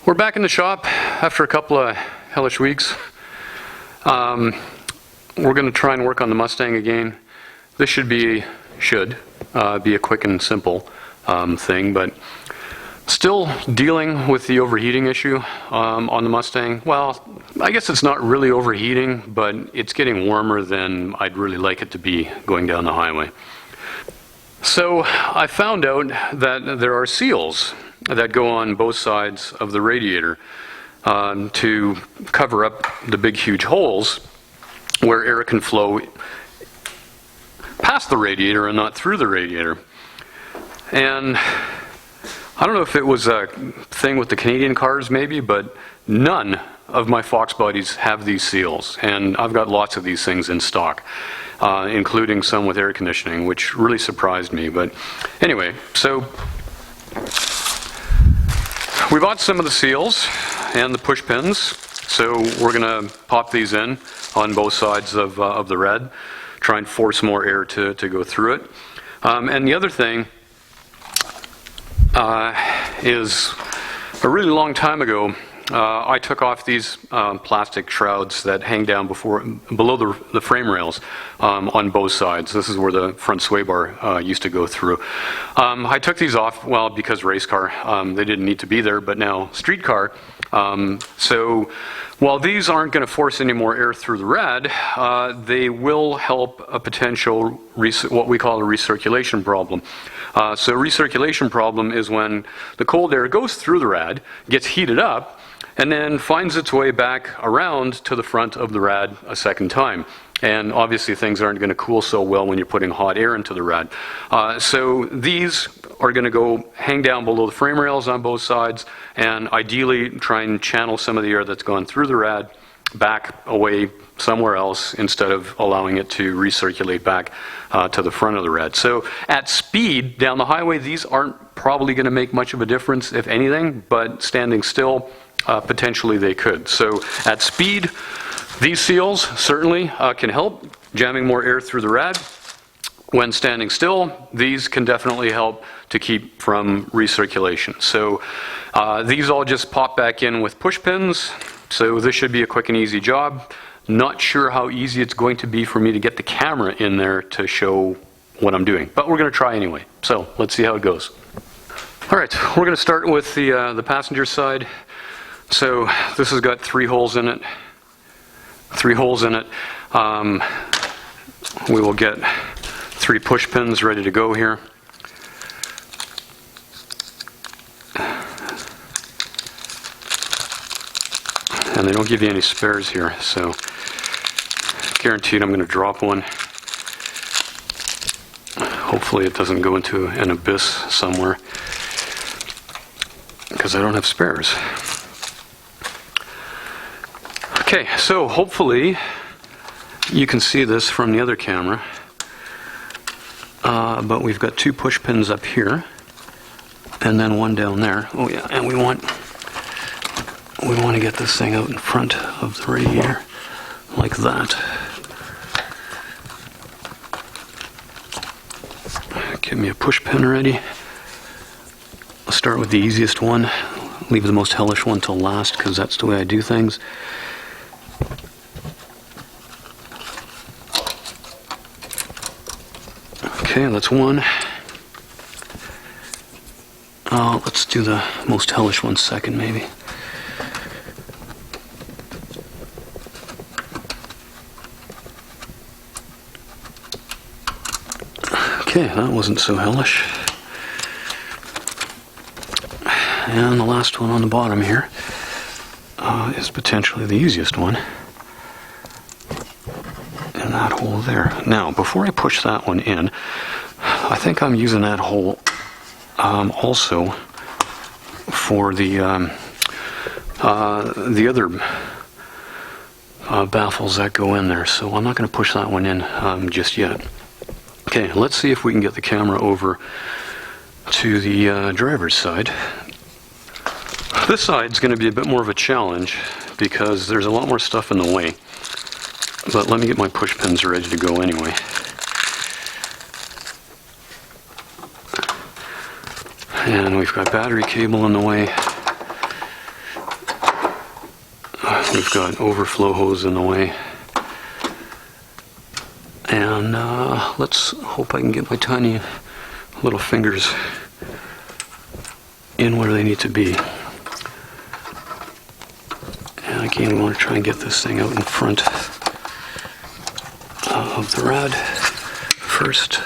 We're back in the shop after a couple of hellish weeks. We're going to try and work on the Mustang again. This should be a quick and simple thing, but still dealing with the overheating issue on the Mustang. Well, I guess it's not really overheating, but it's getting warmer than I'd really like it to be going down the highway. So I found out that there are seals that go on both sides of the radiator to cover up the big huge holes where air can flow past the radiator and not through the radiator. And I don't know if it was a thing with the Canadian cars maybe, but none of my Fox bodies have these seals, and I've got lots of these things in stock, including some with air conditioning, which really surprised me. But anyway, so we bought some of the seals and the push pins, so we're going to pop these in on both sides of the red, try and force more air to go through it. And the other thing is a really long time ago, I took off these plastic shrouds that hang down below the frame rails on both sides. This is where the front sway bar used to go through. I took these off, well, because race car, they didn't need to be there, but now street car. So while these aren't going to force any more air through the rad, they will help a potential, what we call a recirculation problem. So a recirculation problem is when the cold air goes through the rad, gets heated up, and then finds its way back around to the front of the rad a second time. And obviously things aren't going to cool so well when you're putting hot air into the rad. So these are going to go hang down below the frame rails on both sides, and ideally try and channel some of the air that's gone through the rad back away somewhere else instead of allowing it to recirculate back to the front of the rad. So at speed down the highway, these aren't probably going to make much of a difference, if anything, but standing still, potentially they could. So at speed, these seals certainly can help jamming more air through the rad. When standing still, these can definitely help to keep from recirculation. So these all just pop back in with push pins. So this should be a quick and easy job. Not sure how easy it's going to be for me to get the camera in there to show what I'm doing, but we're going to try anyway. So let's see how it goes. All right, we're going to start with the passenger side. So this has got 3 holes in it. 3 holes in it. We will get 3 push pins ready to go here. And they don't give you any spares here, so guaranteed I'm going to drop one. Hopefully it doesn't go into an abyss somewhere, because I don't have spares. Okay, so hopefully you can see this from the other camera, but we've got 2 push pins up here, and then 1 down there. Oh yeah, and we want to get this thing out in front of the radiator, like that. Give me a push pin ready. I'll start with the easiest one, leave the most hellish one till last, because that's the way I do things. Okay, that's 1. Let's do the most hellish one second, maybe. Okay, that wasn't so hellish. And the last one on the bottom here is potentially the easiest one. And that hole there. Now, before I push that one in, I think I'm using that hole also for the other baffles that go in there. So I'm not going to push that one in just yet. Okay, let's see if we can get the camera over to the driver's side. This side's going to be a bit more of a challenge because there's a lot more stuff in the way. But let me get my push pins ready to go anyway. And we've got battery cable in the way. we've got overflow hose in the way. And let's hope I can get my tiny little fingers in where they need to be. And again, we want to try and get this thing out in front of the rod first.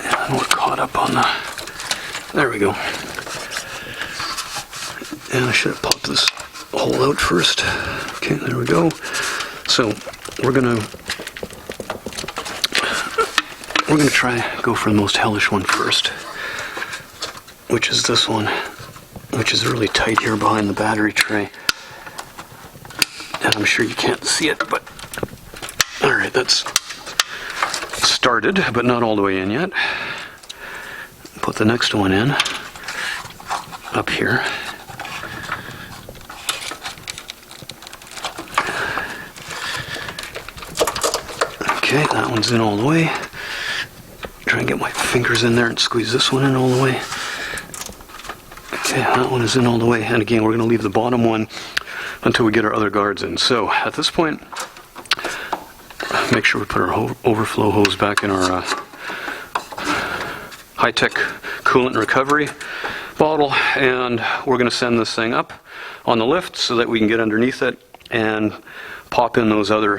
And we're caught up on the, there we go. And I should have popped this hole out first. Okay, there we go. So we're gonna try go for the most hellish one first, which is this one, which is really tight here behind the battery tray. And I'm sure you can't see it, but all right, that's started, but not all the way in yet. Put the next one in up here. Okay, that one's in all the way. Try and get my fingers in there and squeeze this one in all the way. Okay, that one is in all the way. And again, we're going to leave the bottom one until we get our other guards in. So at this point, make sure we put our overflow hose back in our high-tech coolant recovery bottle, and we're going to send this thing up on the lift so that we can get underneath it and pop in those other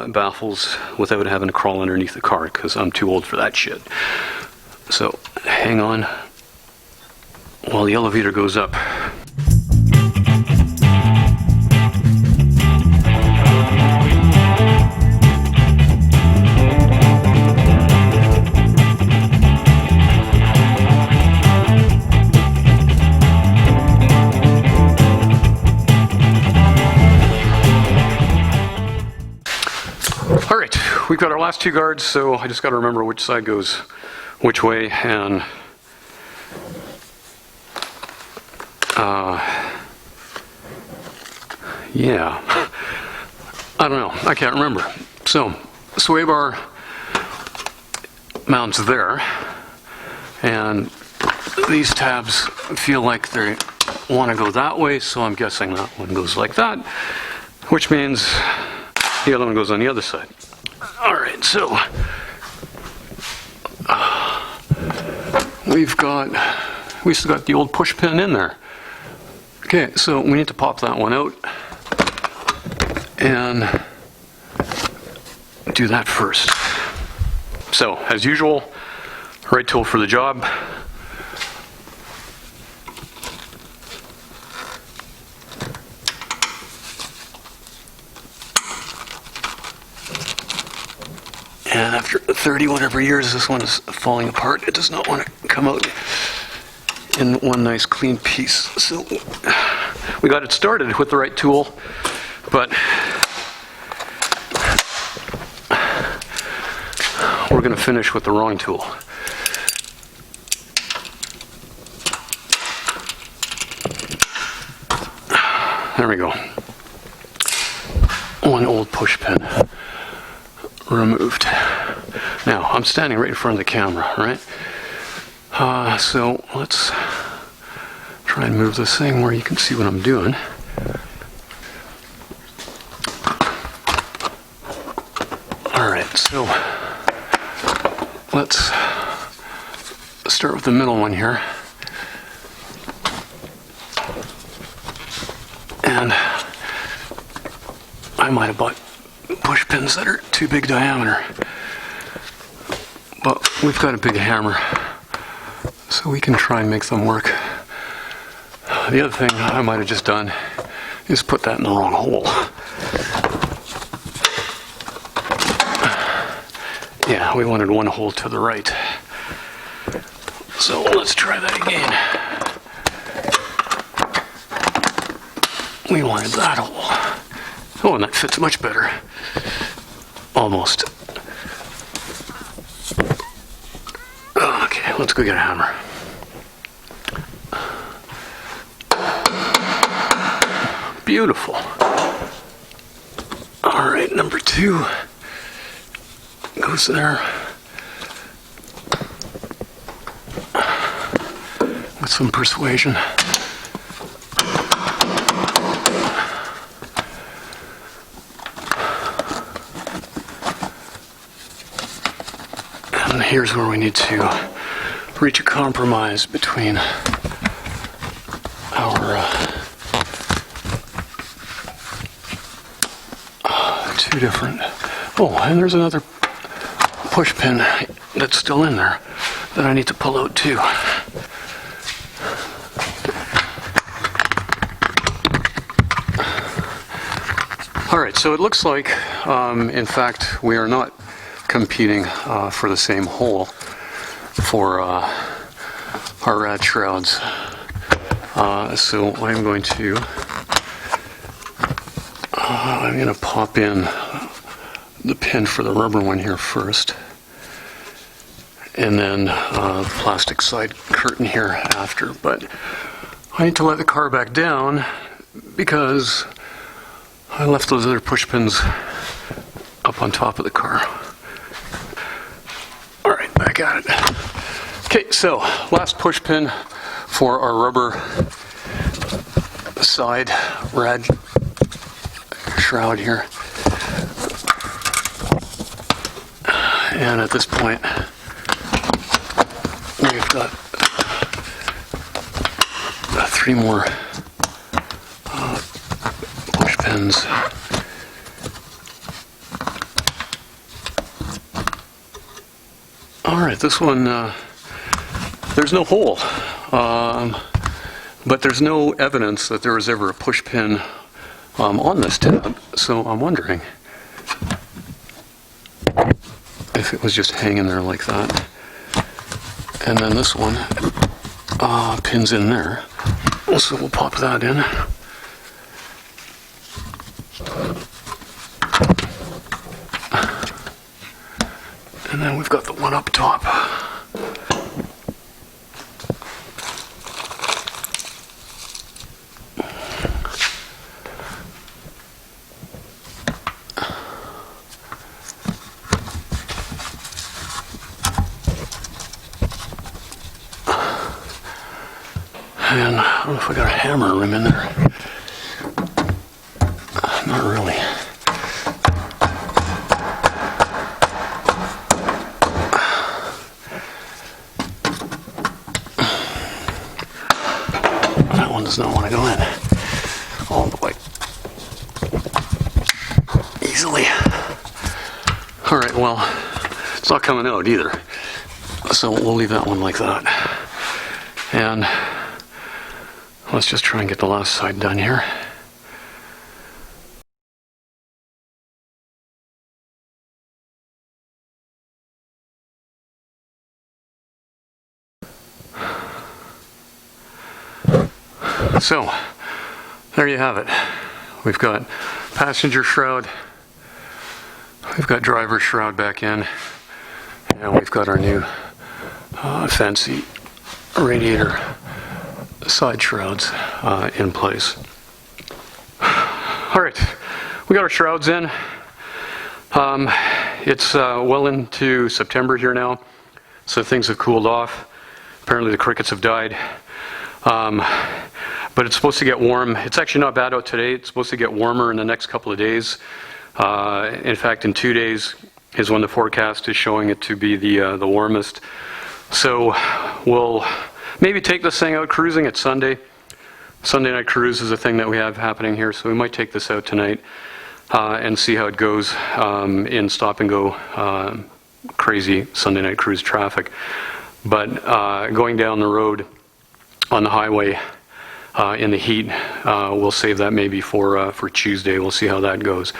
baffles without having to crawl underneath the car, because I'm too old for that shit. So hang on while the elevator goes up. We've got our last two guards, so I just got to remember which side goes which way, and yeah, I don't know, I can't remember. So, sway bar mounts there, and these tabs feel like they want to go that way, so I'm guessing that one goes like that, which means the other one goes on the other side. Alright, so we still got the old push pin in there. Okay, so we need to pop that one out and do that first. So, as usual, right tool for the job. And after 30 whatever years, this one is falling apart. It does not want to come out in one nice clean piece. So we got it started with the right tool, but we're going to finish with the wrong tool. There we go. One old push pin removed. Now, I'm standing right in front of the camera, right? So let's try and move this thing where you can see what I'm doing. Alright, so let's start with the middle one here. And I might have bought push pins that are too big diameter, but we've got a big hammer, so we can try and make them work. The other thing I might have just done is put that in the wrong hole. Yeah, we wanted one hole to the right, so let's try that again. We wanted that hole. Oh, and that fits much better. Almost. Okay, let's go get a hammer. Beautiful. Alright, number two. goes there. With some persuasion. And here's where we need to reach a compromise between our two different. Oh, and there's another push pin that's still in there that I need to pull out too. All right, so it looks like, in fact, we are not competing for the same hole for our rad shrouds. So I'm going to pop in the pin for the rubber one here first, and then the plastic side curtain here after. But I need to let the car back down because I left those other push pins up on top of the car. All right, back at it. Okay, so last push pin for our rubber side rad shroud here. And at this point, we've got 3 more push pins. All right, this one, there's no hole, but there's no evidence that there was ever a push pin on this tab, so I'm wondering if it was just hanging there like that. And then this one pins in there, so we'll pop that in. And then we've got the one up top. And I don't know if I got a hammer rim in there. Not really. That one does not want to go in all the way easily. All right, well, it's not coming out either. So we'll leave that one like that. And let's just try and get the last side done here. So, there you have it. We've got passenger shroud, we've got driver shroud back in, and we've got our new fancy radiator side shrouds in place. All right, we got our shrouds in. It's well into September here now, so things have cooled off. Apparently the crickets have died. But it's supposed to get warm. It's actually not bad out today. It's supposed to get warmer in the next couple of days. In fact, in 2 days is when the forecast is showing it to be the warmest. So we'll maybe take this thing out cruising. It's Sunday. Sunday night cruise is a thing that we have happening here, so we might take this out tonight and see how it goes in stop and go crazy Sunday night cruise traffic. But going down the road on the highway in the heat, we'll save that maybe for Tuesday. We'll see how that goes.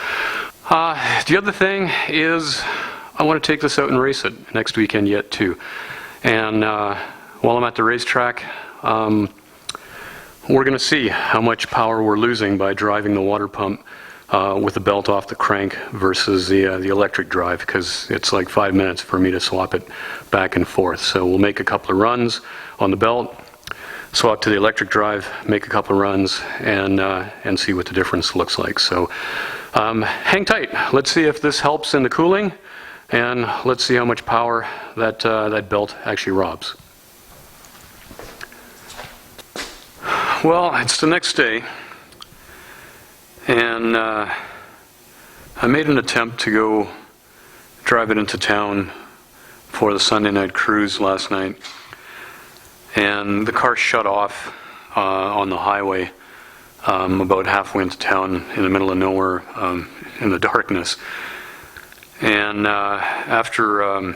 The other thing is I want to take this out and race it next weekend yet too. And while I'm at the racetrack, we're going to see how much power we're losing by driving the water pump with the belt off the crank versus the electric drive, because it's like 5 minutes for me to swap it back and forth. So we'll make a couple of runs on the belt, swap to the electric drive, make a couple of runs, and see what the difference looks like. So hang tight. Let's see if this helps in the cooling, and let's see how much power that, that belt actually robs. Well, it's the next day, and I made an attempt to go drive it into town for the Sunday night cruise last night, and the car shut off on the highway about halfway into town in the middle of nowhere in the darkness. And after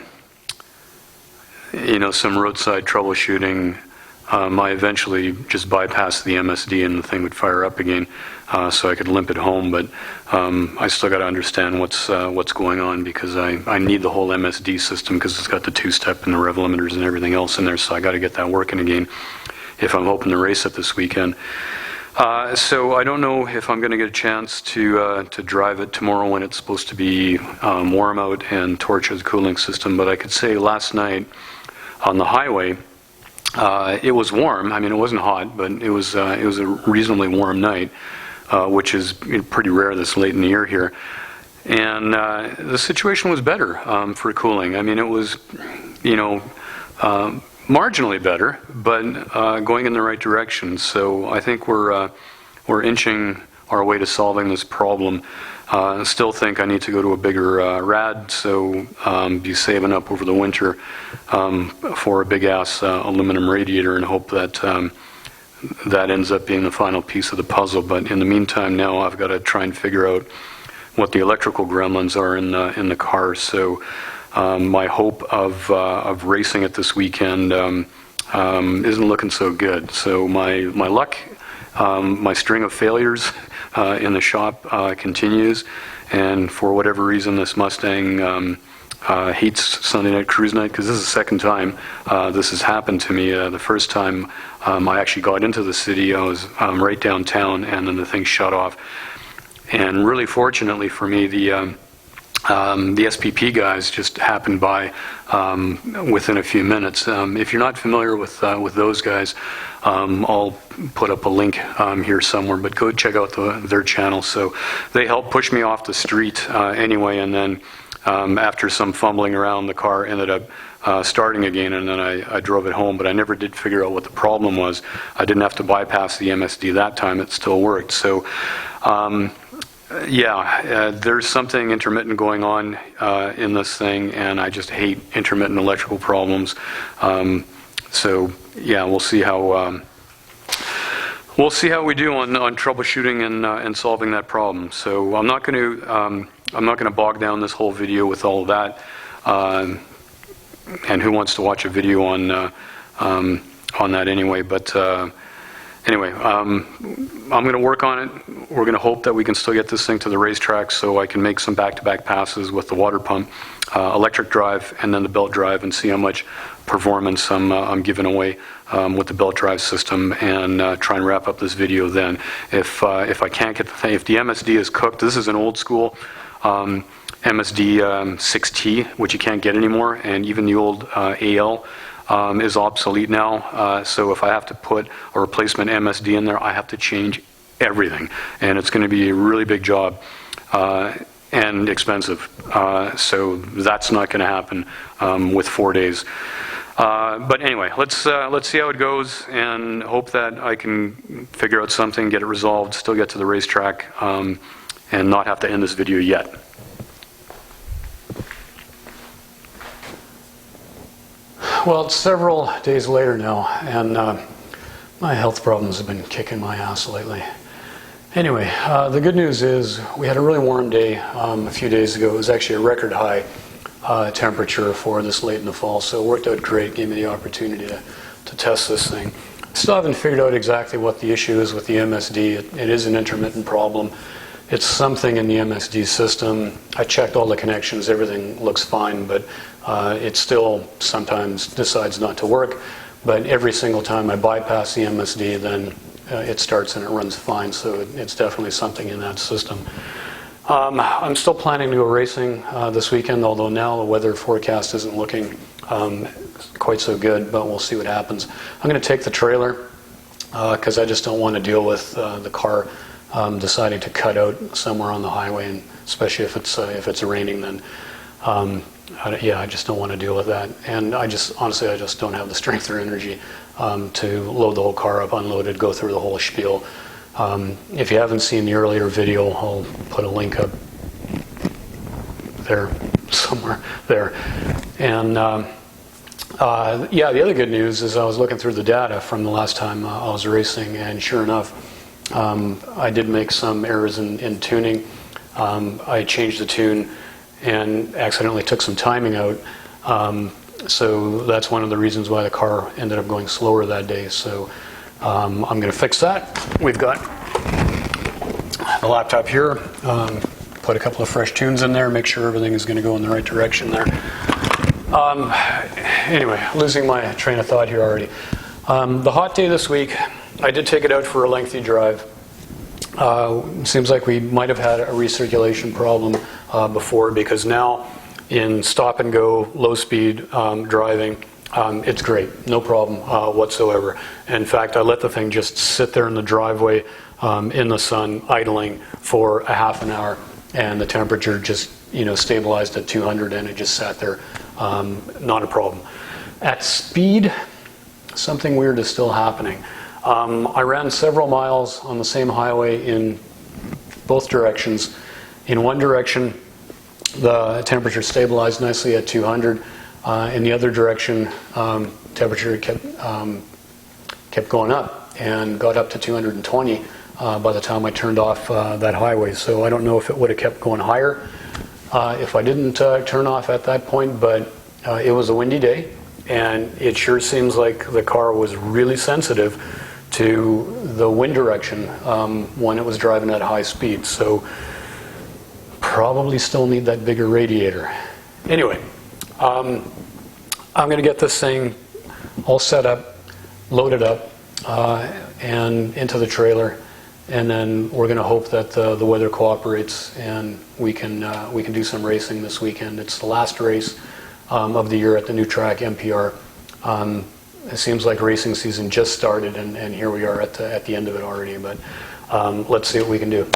some roadside troubleshooting, I eventually just bypassed the MSD and the thing would fire up again, so I could limp it home. But I still got to understand what's going on, because I need the whole MSD system, because it's got the two-step and the rev limiters and everything else in there. So I got to get that working again if I'm hoping to race it this weekend. So I don't know if I'm going to get a chance to drive it tomorrow when it's supposed to be warm out and torch the cooling system. But I could say last night on the highway, it was warm. I mean, it wasn't hot, but it was a reasonably warm night, which is pretty rare this late in the year here. And the situation was better for cooling. I mean, it was, marginally better, but going in the right direction. So I think we're inching our way to solving this problem. I still think I need to go to a bigger rad, so be saving up over the winter for a big ass aluminum radiator, and hope that that ends up being the final piece of the puzzle. But in the meantime, now I've got to try and figure out what the electrical gremlins are in the car. So my hope of racing it this weekend isn't looking so good. So my luck, my string of failures in the shop continues, and for whatever reason this Mustang hates Sunday night cruise night, because this is the second time this has happened to me. The first time I actually got into the city, I was right downtown, and then the thing shut off. And really fortunately for me, the SPP guys just happened by within a few minutes. If you're not familiar with those guys, I'll put up a link here somewhere, but go check out their channel. So they helped push me off the street anyway, and then after some fumbling around, the car ended up starting again, and then I drove it home. But I never did figure out what the problem was. I didn't have to bypass the MSD that time. It still worked. So there's something intermittent going on in this thing, and I just hate intermittent electrical problems. So yeah, we'll see how we do on troubleshooting and solving that problem. So I'm not going to bog down this whole video with all of that. And who wants to watch a video on that anyway? But anyway, I'm going to work on it. We're going to hope that we can still get this thing to the racetrack, so I can make some back-to-back passes with the water pump, electric drive, and then the belt drive, and see how much performance I'm giving away with the belt drive system, and try and wrap up this video then. If I can't get the thing, if the MSD is cooked, this is an old school MSD 6T, which you can't get anymore, and even the old AL is obsolete now. So if I have to put a replacement MSD in there, I have to change everything, and it's going to be a really big job and expensive. So that's not going to happen with 4 days. But anyway, let's see how it goes, and hope that I can figure out something, get it resolved, still get to the racetrack, and not have to end this video yet. Well, it's several days later now, and my health problems have been kicking my ass lately. Anyway, the good news is we had a really warm day a few days ago. It was actually a record high temperature for this late in the fall, so it worked out great. Gave me the opportunity to test this thing. Still haven't figured out exactly what the issue is with the MSD. It is an intermittent problem. It's something in the MSD system. I checked all the connections, everything looks fine, but it still sometimes decides not to work. But every single time I bypass the MSD, then it starts and it runs fine, so it's definitely something in that system. I'm still planning to go racing this weekend, although now the weather forecast isn't looking quite so good, but we'll see what happens. I'm going to take the trailer because I just don't want to deal with the car deciding to cut out somewhere on the highway, and especially if it's raining, then yeah, I just don't want to deal with that. And honestly, I just don't have the strength or energy to load the whole car up, unload it, go through the whole spiel. If you haven't seen the earlier video, I'll put a link up there, somewhere there. And yeah, the other good news is I was looking through the data from the last time I was racing, and sure enough, I did make some errors in tuning. I changed the tune and accidentally took some timing out. So that's one of the reasons why the car ended up going slower that day. So I'm going to fix that. We've got the laptop here. Put a couple of fresh tunes in there, make sure everything is going to go in the right direction there. Anyway, losing my train of thought here already. The hot day this week, I did take it out for a lengthy drive. Seems like we might have had a recirculation problem before, because now in stop and go, low speed driving, it's great, no problem whatsoever. In fact, I let the thing just sit there in the driveway in the sun, idling for a half an hour, and the temperature just stabilized at 200, and it just sat there, not a problem. At speed, something weird is still happening. I ran several miles on the same highway in both directions. In one direction, the temperature stabilized nicely at 200. In the other direction, temperature kept going up and got up to 220 by the time I turned off that highway. So I don't know if it would have kept going higher if I didn't turn off at that point, but it was a windy day, and it sure seems like the car was really sensitive to the wind direction when it was driving at high speed. So probably still need that bigger radiator. Anyway, I'm going to get this thing all set up, loaded up, and into the trailer, and then we're going to hope that the weather cooperates and we can do some racing this weekend. It's the last race of the year at the new track, MPR. It seems like racing season just started, and here we are at the end of it already. But let's see what we can do.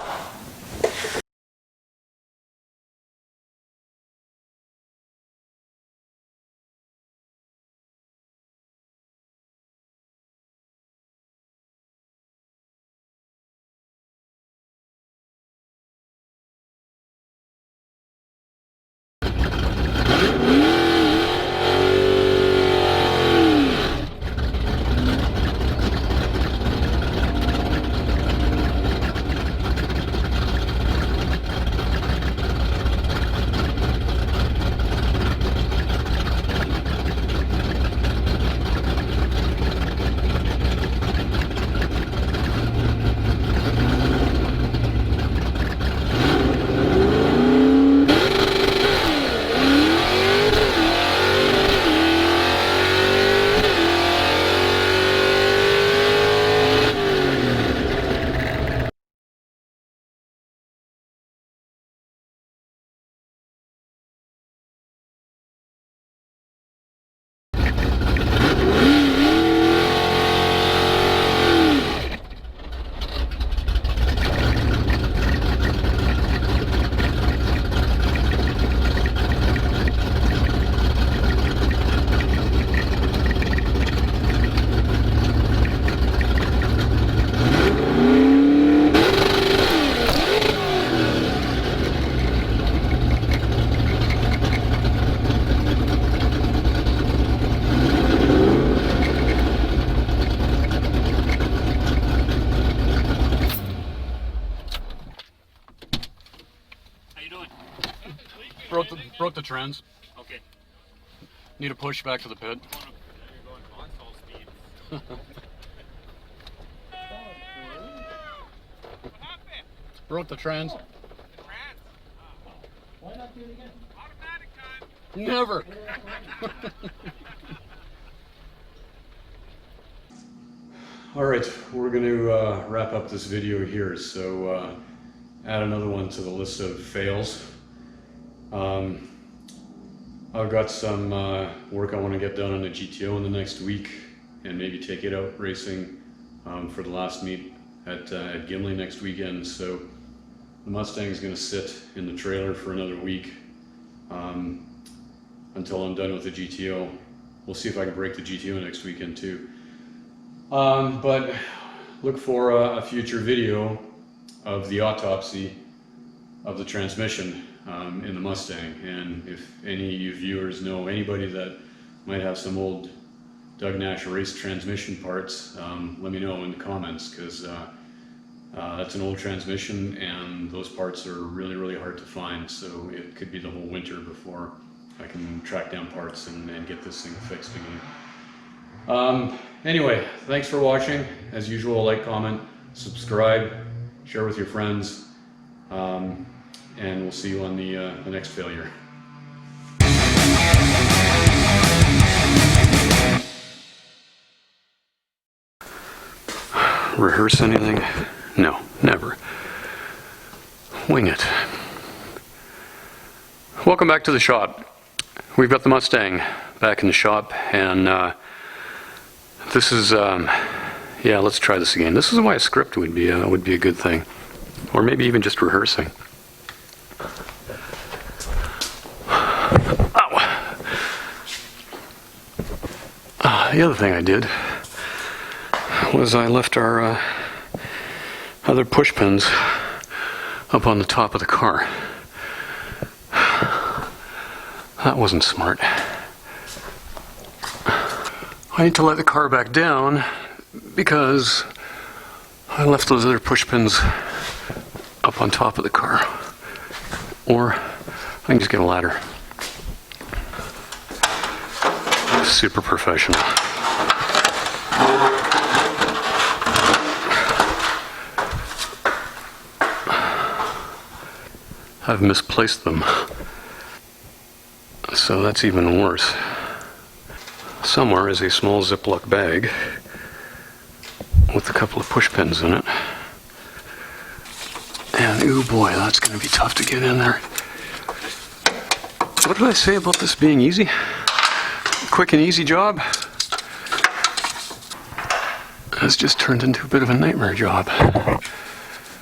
Broke the trans. Okay. Need a push back to the pit. You're going console speed. Broke the trans. Why not do it again? Automatic time. Never. All right, we're going to wrap up this video here. So add another one to the list of fails. I've got some work I want to get done on the GTO in the next week, and maybe take it out racing for the last meet at Gimli next weekend. So the Mustang is going to sit in the trailer for another week. until I'm done with the GTO. We'll see if I can break the GTO next weekend too. But look for a future video of the autopsy of the transmission in the Mustang. And if any of you viewers know anybody that might have some old Doug Nash race transmission parts, let me know in the comments, because that's an old transmission and those parts are really, really hard to find. So it could be the whole winter before I can track down parts and get this thing fixed again. Anyway, thanks for watching. As usual, like, comment, subscribe, share with your friends, and we'll see you on the next failure. Rehearse anything? No, never. Wing it. Welcome back to the shop. We've got the Mustang back in the shop, and this is, yeah, let's try this again. This is why a script would be a good thing, or maybe even just rehearsing. The other thing I did was I left our other push pins up on the top of the car. That wasn't smart. I need to let the car back down because I left those other push pins up on top of the car. Or I can just get a ladder. Super professional. I've misplaced them, so that's even worse. Somewhere is a small Ziploc bag with a couple of push pins in it. And ooh boy, that's going to be tough to get in there. What did I say about this being easy? Quick and easy job? It's just turned into a bit of a nightmare job.